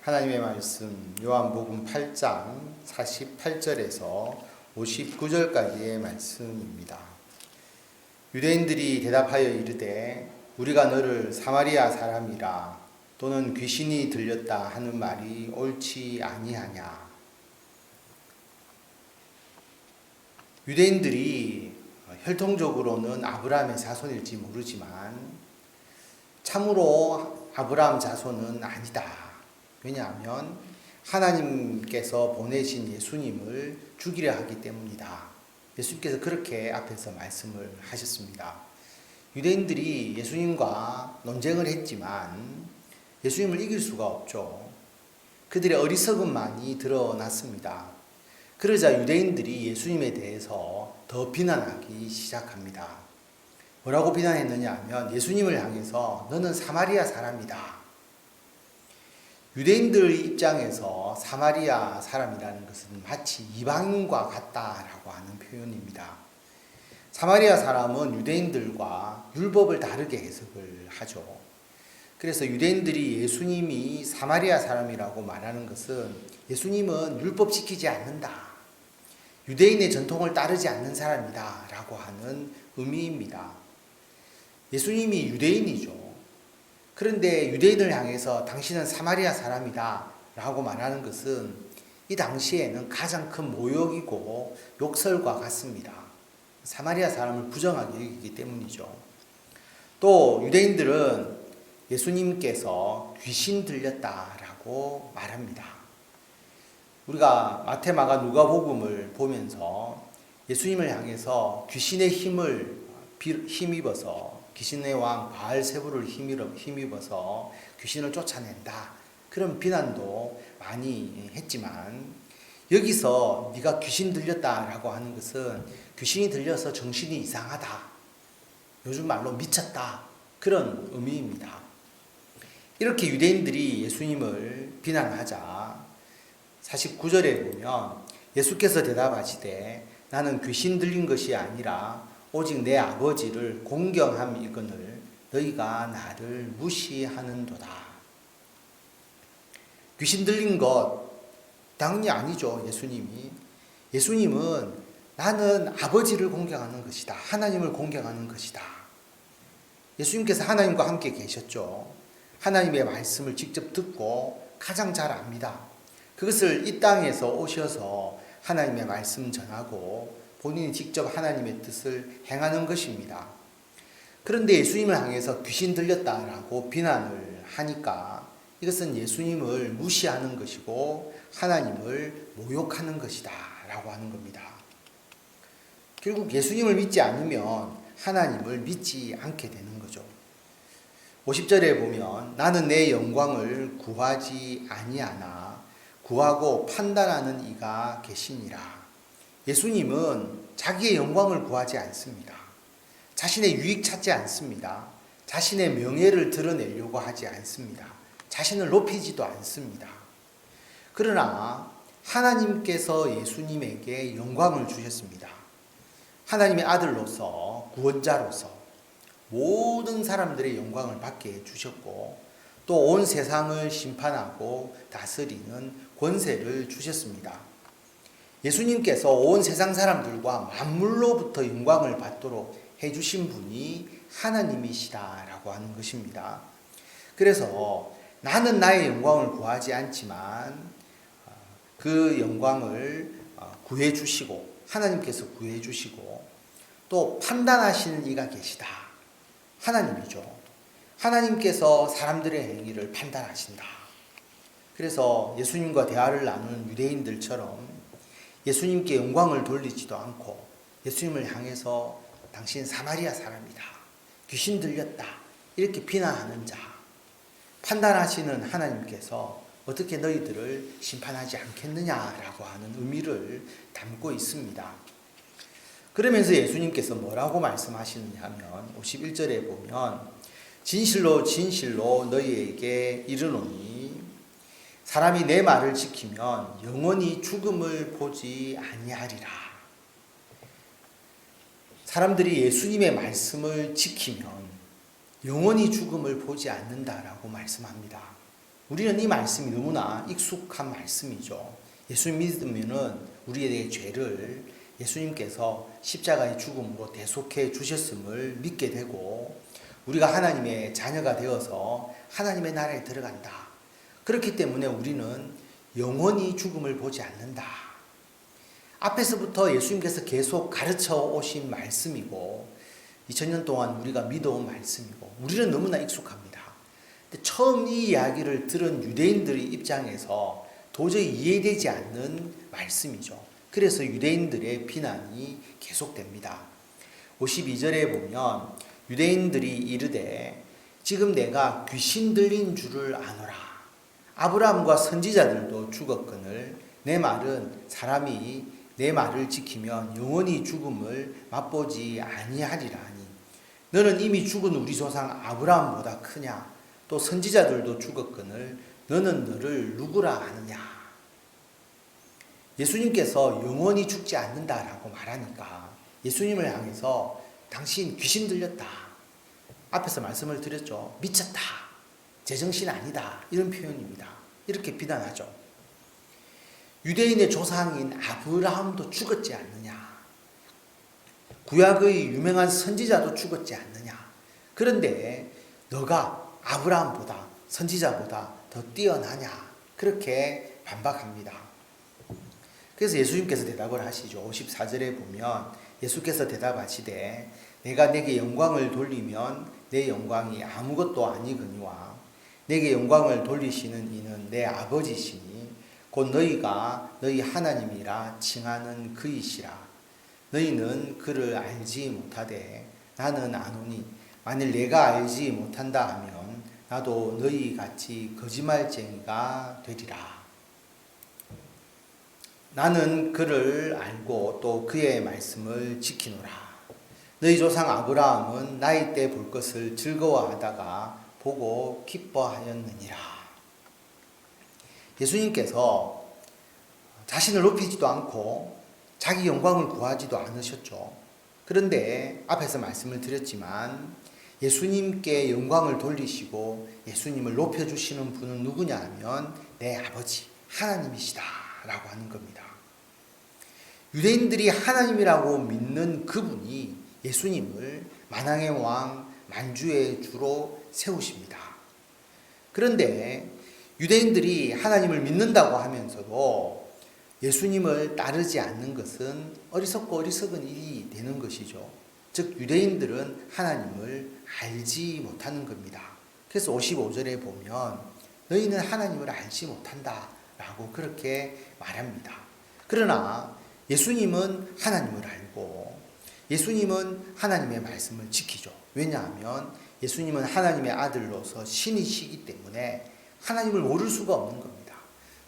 하나님의 말씀 요한복음 8장 48절에서 59절까지의 말씀입니다. 유대인들이 대답하여 이르되 우리가 너를 사마리아 사람이라 또는 귀신이 들렸다 하는 말이 옳지 아니하냐. 유대인들이 혈통적으로는 아브라함의 자손일지 모르지만 참으로 아브라함 자손은 아니다. 왜냐하면 하나님께서 보내신 예수님을 죽이려 하기 때문이다. 예수님께서 그렇게 앞에서 말씀을 하셨습니다. 유대인들이 예수님과 논쟁을 했지만 예수님을 이길 수가 없죠. 그들의 어리석음만이 드러났습니다. 그러자 유대인들이 예수님에 대해서 더 비난하기 시작합니다. 뭐라고 비난했느냐 하면 예수님을 향해서 너는 사마리아 사람이다. 유대인들 입장에서 사마리아 사람이라는 것은 마치 이방인과 같다라고 하는 표현입니다. 사마리아 사람은 유대인들과 율법을 다르게 해석을 하죠. 그래서 유대인들이 예수님이 사마리아 사람이라고 말하는 것은 예수님은 율법 지키지 않는다. 유대인의 전통을 따르지 않는 사람이다 라고 하는 의미입니다. 예수님이 유대인이죠. 그런데 유대인을 향해서 당신은 사마리아 사람이다 라고 말하는 것은 이 당시에는 가장 큰 모욕이고 욕설과 같습니다. 사마리아 사람을 부정하게 여기기 때문이죠. 또 유대인들은 예수님께서 귀신 들렸다라고 말합니다. 우리가 마태, 마가, 누가복음을 보면서 예수님을 향해서 귀신의 힘을 힘입어서 귀신의 왕 바알세부를 힘입어서 귀신을 쫓아낸다. 그런 비난도 많이 했지만 여기서 네가 귀신 들렸다라고 하는 것은 귀신이 들려서 정신이 이상하다. 요즘 말로 미쳤다. 그런 의미입니다. 이렇게 유대인들이 예수님을 비난하자 49절에 보면 예수께서 대답하시되 나는 귀신 들린 것이 아니라 오직 내 아버지를 공경함이거늘 너희가 나를 무시하는도다. 귀신 들린 것 당연히 아니죠. 예수님은 나는 아버지를 공경하는 것이다. 하나님을 공경하는 것이다. 예수님께서 하나님과 함께 계셨죠. 하나님의 말씀을 직접 듣고 가장 잘 압니다. 그것을 이 땅에서 오셔서 하나님의 말씀 전하고 본인이 직접 하나님의 뜻을 행하는 것입니다. 그런데 예수님을 향해서 귀신 들렸다라고 비난을 하니까 이것은 예수님을 무시하는 것이고 하나님을 모욕하는 것이다 라고 하는 겁니다. 결국 예수님을 믿지 않으면 하나님을 믿지 않게 되는 거죠. 50절에 보면 나는 내 영광을 구하지 아니하나 구하고 판단하는 이가 계시니라. 예수님은 자기의 영광을 구하지 않습니다. 자신의 유익 찾지 않습니다. 자신의 명예를 드러내려고 하지 않습니다. 자신을 높이지도 않습니다. 그러나 하나님께서 예수님에게 영광을 주셨습니다. 하나님의 아들로서 구원자로서 모든 사람들의 영광을 받게 해주셨고 또 온 세상을 심판하고 다스리는 권세를 주셨습니다. 예수님께서 온 세상 사람들과 만물로부터 영광을 받도록 해주신 분이 하나님이시다라고 하는 것입니다. 그래서 나는 나의 영광을 구하지 않지만 그 영광을 구해주시고 하나님께서 구해주시고 또 판단하시는 이가 계시다. 하나님이죠. 하나님께서 사람들의 행위를 판단하신다. 그래서 예수님과 대화를 나누는 유대인들처럼 예수님께 영광을 돌리지도 않고 예수님을 향해서 당신 사마리아 사람이다. 귀신 들렸다. 이렇게 비난하는 자. 판단하시는 하나님께서 어떻게 너희들을 심판하지 않겠느냐라고 하는 의미를 담고 있습니다. 그러면서 예수님께서 뭐라고 말씀하시느냐 하면 51절에 보면 진실로 진실로 너희에게 이르노니 사람이 내 말을 지키면 영원히 죽음을 보지 아니하리라. 사람들이 예수님의 말씀을 지키면 영원히 죽음을 보지 않는다라고 말씀합니다. 우리는 이 말씀이 너무나 익숙한 말씀이죠. 예수님 믿으면은 우리의 죄를 예수님께서 십자가의 죽음으로 대속해 주셨음을 믿게 되고 우리가 하나님의 자녀가 되어서 하나님의 나라에 들어간다. 그렇기 때문에 우리는 영원히 죽음을 보지 않는다. 앞에서부터 예수님께서 계속 가르쳐 오신 말씀이고 2000년 동안 우리가 믿어온 말씀이고 우리는 너무나 익숙합니다. 근데 처음 이 이야기를 들은 유대인들의 입장에서 도저히 이해되지 않는 말씀이죠. 그래서 유대인들의 비난이 계속됩니다. 52절에 보면 유대인들이 이르되 지금 내가 귀신 들린 줄을 아노라. 아브라함과 선지자들도 죽었거늘 내 말은 사람이 내 말을 지키면 영원히 죽음을 맛보지 아니하리라니. 너는 이미 죽은 우리 조상 아브라함보다 크냐? 또 선지자들도 죽었거늘 너는 너를 누구라 하느냐? 예수님께서 영원히 죽지 않는다라고 말하니까 예수님을 향해서 당신 귀신 들렸다. 앞에서 말씀을 드렸죠. 미쳤다. 제정신 아니다. 이런 표현입니다. 이렇게 비난하죠. 유대인의 조상인 아브라함도 죽었지 않느냐. 구약의 유명한 선지자도 죽었지 않느냐. 그런데 너가 아브라함보다 선지자보다 더 뛰어나냐. 그렇게 반박합니다. 그래서 예수님께서 대답을 하시죠. 54절에 보면 예수께서 대답하시되 내가 내게 영광을 돌리면 내 영광이 아무것도 아니거니와 내게 영광을 돌리시는 이는 내 아버지시니 곧 너희가 너희 하나님이라 칭하는 그이시라. 너희는 그를 알지 못하되 나는 아노니 만일 내가 알지 못한다 하면 나도 너희 같이 거짓말쟁이가 되리라. 나는 그를 알고 또 그의 말씀을 지키노라. 너희 조상 아브라함은 나이 때 볼 것을 즐거워하다가 보고 기뻐하였느니라. 예수님께서 자신을 높이지도 않고 자기 영광을 구하지도 않으셨죠. 그런데 앞에서 말씀을 드렸지만 예수님께 영광을 돌리시고 예수님을 높여주시는 분은 누구냐 하면 내 아버지 하나님이시다 라고 하는 겁니다. 유대인들이 하나님이라고 믿는 그분이 예수님을 만왕의 왕 만주의 주로 세우십니다. 그런데 유대인들이 하나님을 믿는다고 하면서도 예수님을 따르지 않는 것은 어리석고 어리석은 일이 되는 것이죠. 즉 유대인들은 하나님을 알지 못하는 겁니다. 그래서 55절에 보면 너희는 하나님을 알지 못한다 라고 그렇게 말합니다. 그러나 예수님은 하나님을 알고 예수님은 하나님의 말씀을 지키죠. 왜냐하면 예수님은 하나님의 아들로서 신이시기 때문에 하나님을 모를 수가 없는 겁니다.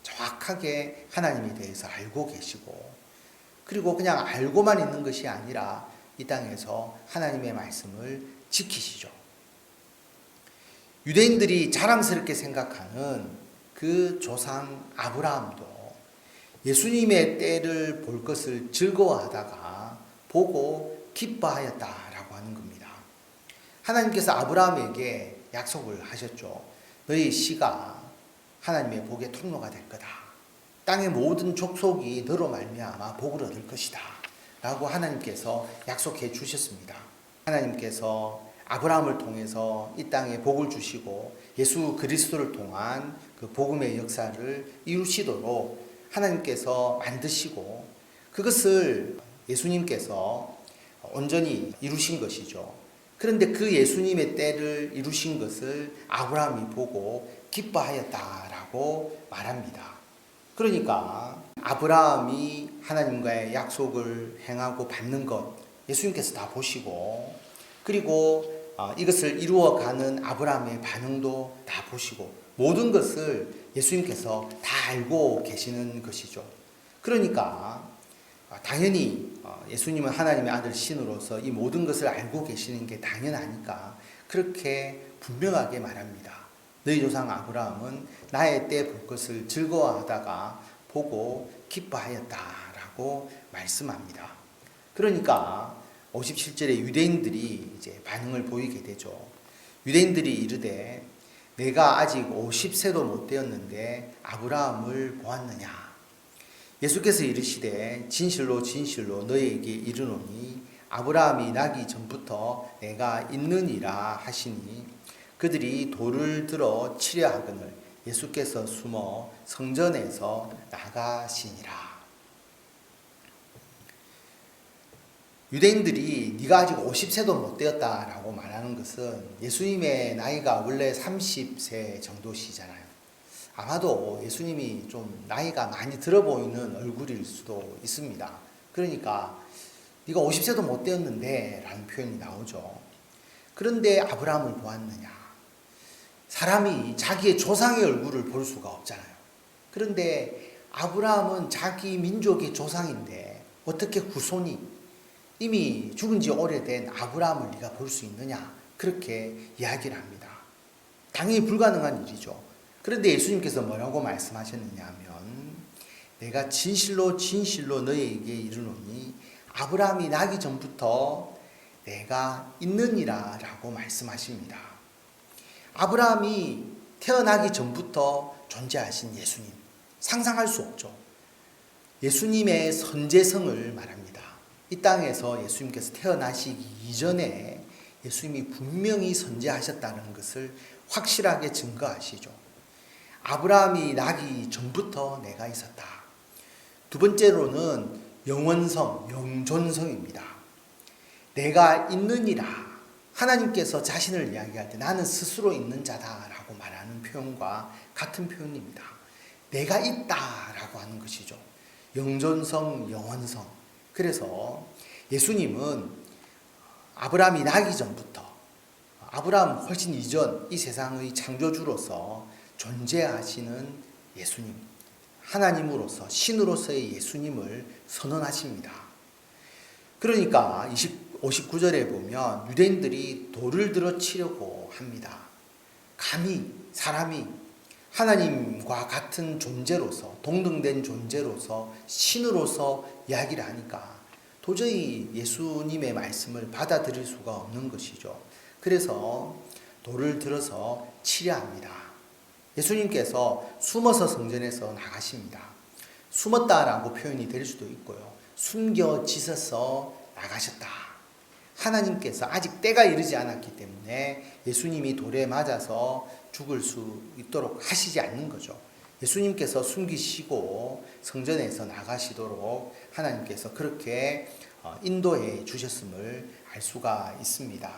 정확하게 하나님에 대해서 알고 계시고 그리고 그냥 알고만 있는 것이 아니라 이 땅에서 하나님의 말씀을 지키시죠. 유대인들이 자랑스럽게 생각하는 그 조상 아브라함도 예수님의 때를 볼 것을 즐거워하다가 보고 기뻐하였다라고 하는 겁니다. 하나님께서 아브라함에게 약속을 하셨죠. 너희 씨가 하나님의 복의 통로가 될 거다. 땅의 모든 족속이 너로 말미암아 복을 얻을 것이다. 라고 하나님께서 약속해 주셨습니다. 하나님께서 아브라함을 통해서 이 땅에 복을 주시고 예수 그리스도를 통한 그 복음의 역사를 이루시도록 하나님께서 만드시고 그것을 예수님께서 온전히 이루신 것이죠. 그런데 그 예수님의 때를 이루신 것을 아브라함이 보고 기뻐하였다라고 말합니다. 그러니까 아브라함이 하나님과의 약속을 행하고 받는 것 예수님께서 다 보시고 그리고 이것을 이루어가는 아브라함의 반응도 다 보시고 모든 것을 예수님께서 다 알고 계시는 것이죠. 그러니까 당연히 예수님은 하나님의 아들 신으로서 이 모든 것을 알고 계시는 게 당연하니까 그렇게 분명하게 말합니다. 너희 조상 아브라함은 나의 때 볼 것을 즐거워하다가 보고 기뻐하였다라고 말씀합니다. 그러니까 57절에 유대인들이 이제 반응을 보이게 되죠. 유대인들이 이르되 내가 아직 50세도 못 되었는데 아브라함을 보았느냐? 예수께서 이르시되 진실로 진실로 너희에게 이르노니 아브라함이 나기 전부터 내가 있느니라 하시니 그들이 돌을 들어 치려 하거늘 예수께서 숨어 성전에서 나가시니라. 유대인들이 네가 아직 50세도 못 되었다라고 말하는 것은 예수님의 나이가 원래 30세 정도시잖아요. 아마도 예수님이 좀 나이가 많이 들어 보이는 얼굴일 수도 있습니다. 그러니까 네가 50세도 못 되었는데 라는 표현이 나오죠. 그런데 아브라함을 보았느냐? 사람이 자기의 조상의 얼굴을 볼 수가 없잖아요. 그런데 아브라함은 자기 민족의 조상인데 어떻게 후손이 이미 죽은 지 오래된 아브라함을 네가 볼 수 있느냐? 그렇게 이야기를 합니다. 당연히 불가능한 일이죠. 그런데 예수님께서 뭐라고 말씀하셨느냐 하면 내가 진실로 진실로 너희에게 이르노니 아브라함이 나기 전부터 내가 있느니라 라고 말씀하십니다. 아브라함이 태어나기 전부터 존재하신 예수님, 상상할 수 없죠. 예수님의 선제성을 말합니다. 이 땅에서 예수님께서 태어나시기 이전에 예수님이 분명히 선제하셨다는 것을 확실하게 증거하시죠. 아브라함이 나기 전부터 내가 있었다. 두 번째로는 영원성, 영존성입니다. 내가 있느니라. 하나님께서 자신을 이야기할 때 나는 스스로 있는 자다라고 말하는 표현과 같은 표현입니다. 내가 있다라고 하는 것이죠. 영존성, 영원성. 그래서 예수님은 아브라함이 나기 전부터 아브라함 훨씬 이전 이 세상의 창조주로서 존재하시는 예수님, 하나님으로서 신으로서의 예수님을 선언하십니다. 그러니까 59절에 보면 유대인들이 돌을 들어 치려고 합니다. 감히 사람이 하나님과 같은 존재로서 동등된 존재로서 신으로서 이야기를 하니까 도저히 예수님의 말씀을 받아들일 수가 없는 것이죠. 그래서 돌을 들어서 치려 합니다. 예수님께서 숨어서 성전에서 나가십니다. 숨었다라고 표현이 될 수도 있고요. 숨겨지셔서 나가셨다. 하나님께서 아직 때가 이르지 않았기 때문에 예수님이 돌에 맞아서 죽을 수 있도록 하시지 않는 거죠. 예수님께서 숨기시고 성전에서 나가시도록 하나님께서 그렇게 인도해 주셨음을 알 수가 있습니다.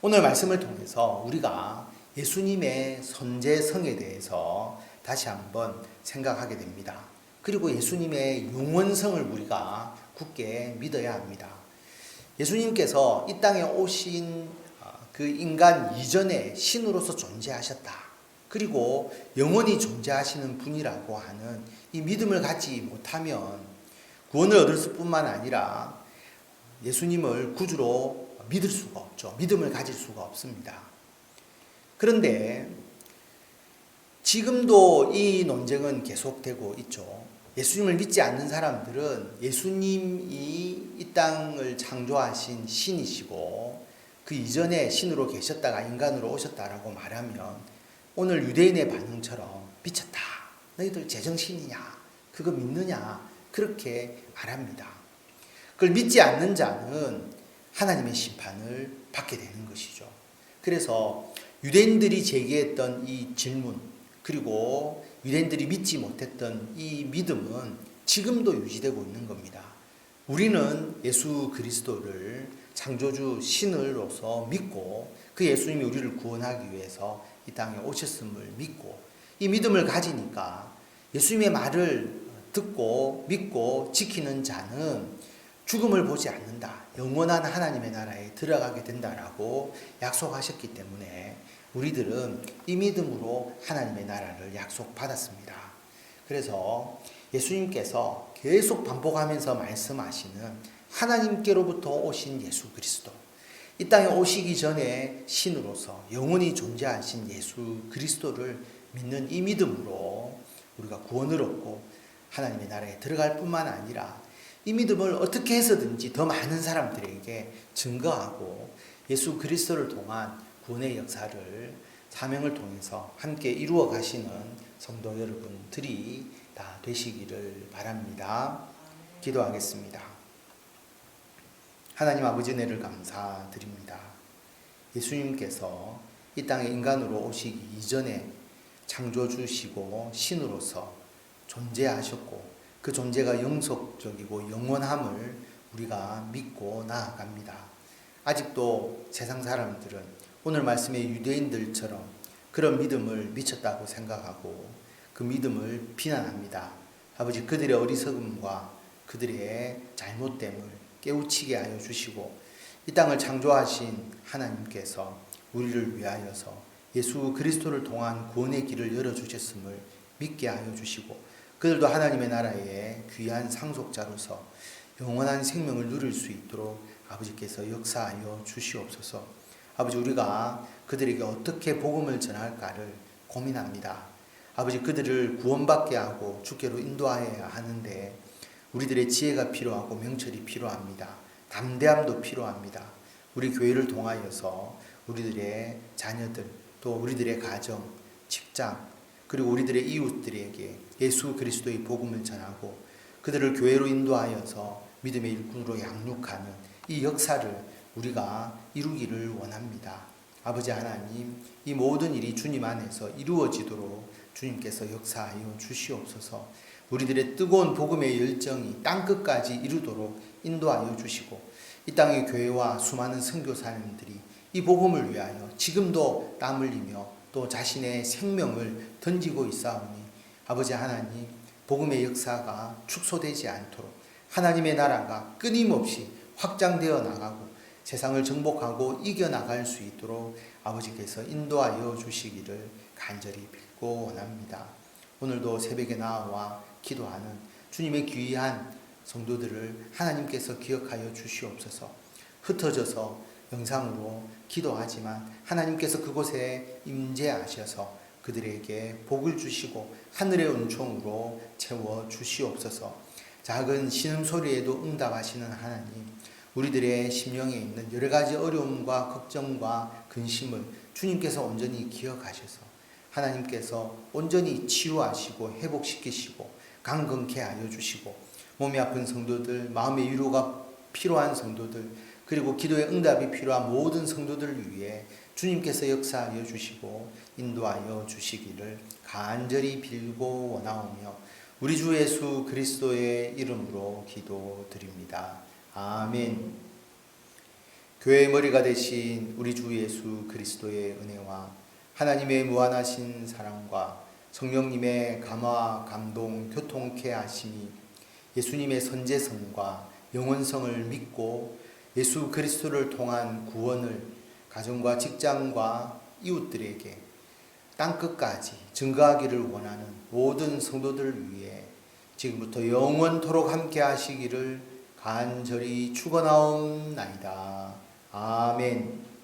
오늘 말씀을 통해서 우리가 예수님의 선제성에 대해서 다시 한번 생각하게 됩니다. 그리고 예수님의 영원성을 우리가 굳게 믿어야 합니다. 예수님께서 이 땅에 오신 그 인간 이전에 신으로서 존재하셨다. 그리고 영원히 존재하시는 분이라고 하는 이 믿음을 갖지 못하면 구원을 얻을 뿐만 아니라 예수님을 구주로 믿을 수가 없죠. 믿음을 가질 수가 없습니다. 그런데 지금도 이 논쟁은 계속되고 있죠. 예수님을 믿지 않는 사람들은 예수님이 이 땅을 창조하신 신이시고 그 이전에 신으로 계셨다가 인간으로 오셨다라고 말하면 오늘 유대인의 반응처럼 미쳤다. 너희들 제정신이냐? 그거 믿느냐? 그렇게 말합니다. 그걸 믿지 않는 자는 하나님의 심판을 받게 되는 것이죠. 그래서 유대인들이 제기했던 이 질문 그리고 유대인들이 믿지 못했던 이 믿음은 지금도 유지되고 있는 겁니다. 우리는 예수 그리스도를 창조주 신으로서 믿고 그 예수님이 우리를 구원하기 위해서 이 땅에 오셨음을 믿고 이 믿음을 가지니까 예수님의 말을 듣고 믿고 지키는 자는 죽음을 보지 않는다. 영원한 하나님의 나라에 들어가게 된다라고 약속하셨기 때문에 우리들은 이 믿음으로 하나님의 나라를 약속받았습니다. 그래서 예수님께서 계속 반복하면서 말씀하시는 하나님께로부터 오신 예수 그리스도, 이 땅에 오시기 전에 신으로서 영원히 존재하신 예수 그리스도를 믿는 이 믿음으로 우리가 구원을 얻고 하나님의 나라에 들어갈 뿐만 아니라 이 믿음을 어떻게 해서든지 더 많은 사람들에게 증거하고 예수 그리스도를 통한 구원의 역사를 사명을 통해서 함께 이루어 가시는 성도 여러분들이 다 되시기를 바랍니다. 기도하겠습니다. 하나님 아버지 은혜를 감사드립니다. 예수님께서 이 땅에 인간으로 오시기 이전에 창조주시고 신으로서 존재하셨고 그 존재가 영속적이고 영원함을 우리가 믿고 나아갑니다. 아직도 세상 사람들은 오늘 말씀의 유대인들처럼 그런 믿음을 미쳤다고 생각하고 그 믿음을 비난합니다. 아버지, 그들의 어리석음과 그들의 잘못됨을 깨우치게 하여 주시고 이 땅을 창조하신 하나님께서 우리를 위하여서 예수 그리스도를 통한 구원의 길을 열어주셨음을 믿게 하여 주시고 그들도 하나님의 나라의 귀한 상속자로서 영원한 생명을 누릴 수 있도록 아버지께서 역사하여 주시옵소서. 아버지, 우리가 그들에게 어떻게 복음을 전할까를 고민합니다. 아버지, 그들을 구원받게 하고 주께로 인도하여야 하는데 우리들의 지혜가 필요하고 명철이 필요합니다. 담대함도 필요합니다. 우리 교회를 통하여서 우리들의 자녀들, 또 우리들의 가정, 직장, 그리고 우리들의 이웃들에게 예수 그리스도의 복음을 전하고 그들을 교회로 인도하여서 믿음의 일꾼으로 양육하는 이 역사를 우리가 이루기를 원합니다. 아버지 하나님, 이 모든 일이 주님 안에서 이루어지도록 주님께서 역사하여 주시옵소서. 우리들의 뜨거운 복음의 열정이 땅끝까지 이루도록 인도하여 주시고 이 땅의 교회와 수많은 선교사님들이 이 복음을 위하여 지금도 땀 흘리며 또 자신의 생명을 던지고 있사오니 아버지 하나님, 복음의 역사가 축소되지 않도록 하나님의 나라가 끊임없이 확장되어 나가고 세상을 정복하고 이겨나갈 수 있도록 아버지께서 인도하여 주시기를 간절히 빌고 원합니다. 오늘도 새벽에 나와 기도하는 주님의 귀한 성도들을 하나님께서 기억하여 주시옵소서. 흩어져서 영상으로 기도하지만 하나님께서 그곳에 임재하셔서 그들에게 복을 주시고 하늘의 은총으로 채워 주시옵소서. 작은 신음소리에도 응답하시는 하나님, 우리들의 심령에 있는 여러 가지 어려움과 걱정과 근심을 주님께서 온전히 기억하셔서 하나님께서 온전히 치유하시고 회복시키시고 강건케 하여 주시고 몸이 아픈 성도들, 마음의 위로가 필요한 성도들, 그리고 기도의 응답이 필요한 모든 성도들을 위해 주님께서 역사하여 주시고 인도하여 주시기를 간절히 빌고 원하오며 우리 주 예수 그리스도의 이름으로 기도드립니다. 아멘. 교회의 머리가 되신 우리 주 예수 그리스도의 은혜와 하나님의 무한하신 사랑과 성령님의 감화, 감동, 교통케 하심이 예수님의 선제성과 영원성을 믿고 예수 그리스도를 통한 구원을 가정과 직장과 이웃들에게 땅끝까지 증거하기를 원하는 모든 성도들을 위해 지금부터 영원토록 함께 하시기를 간절히 축원하옵나이다. 아멘.